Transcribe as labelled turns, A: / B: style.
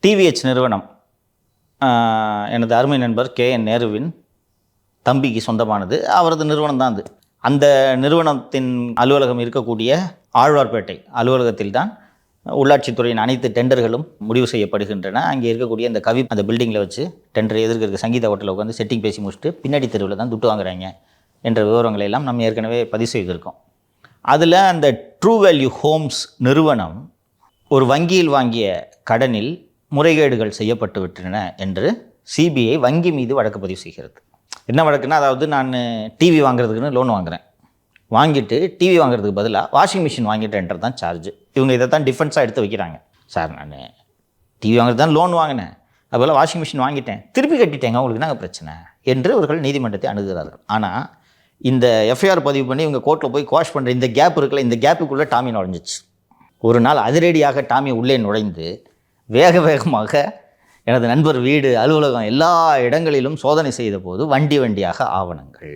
A: TVH நிறுவனம் எனது அருமை நண்பர் KN நேருவின் தம்பிக்கு சொந்தமானது. அவரது நிறுவனம் தான் அது. அந்த நிறுவனத்தின் அலுவலகம் இருக்கக்கூடிய ஆழ்வார்பேட்டை அலுவலகத்தில் தான் உள்ளாட்சித்துறையின் அனைத்து டெண்டர்களும் முடிவு செய்யப்படுகின்றன. அங்கே இருக்கக்கூடிய அந்த கவி அந்த பில்டிங்கில் வச்சு டெண்டர் எதிர்க்க இருக்க சங்கீத ஹோட்டலில் உட்காந்து செட்டிங் பேசி முடிச்சுட்டு பின்னாடி தெருவில் தான் துட்டு வாங்குறாங்க என்ற விவரங்களை எல்லாம் நம்ம ஏற்கனவே பதிவு செய்திருக்கோம். அதில் அந்த ட்ரூ வேல்யூ ஹோம்ஸ் நிறுவனம் ஒரு வங்கியில் வாங்கிய கடனில் முறைகேடுகள் செய்யப்பட்டு விட்டன என்று CBI வங்கி மீது வழக்கு பதிவு செய்கிறது. என்ன வழக்குன்னா, அதாவது நான் டிவி வாங்குறதுக்குன்னு லோன் வாங்குகிறேன், வாங்கிட்டு டிவி வாங்குறதுக்கு பதிலாக வாஷிங் மிஷின் வாங்கிட்டேன்றது தான் சார்ஜ். இவங்க இதை தான் டிஃபென்ஸாக எடுத்து வைக்கிறாங்க. சார், நான் டிவி வாங்குறது தான் லோன் வாங்கினேன், அதுபோல் வாஷிங் மிஷின் வாங்கிட்டேன், திருப்பி கட்டிட்டேங்க, உங்களுக்கு நாங்கள் பிரச்சனை என்று அவர்கள் நீதிமன்றத்தை அணுகுகிறார்கள். ஆனால் இந்த FIR பதிவு பண்ணி இவங்க கோர்ட்டில் போய் குவாஷ் பண்ணுற இந்த கேப் இருக்குல்ல, இந்த கேப்புக்குள்ளே டாமி நுழைஞ்சிச்சு. ஒரு நாள் அதிரடியாக டாமி உள்ளே நுழைந்து வேகமாக எனது நண்பர் வீடு, அலுவலகம் எல்லா இடங்களிலும் சோதனை செய்த போது வண்டியாக ஆவணங்கள்.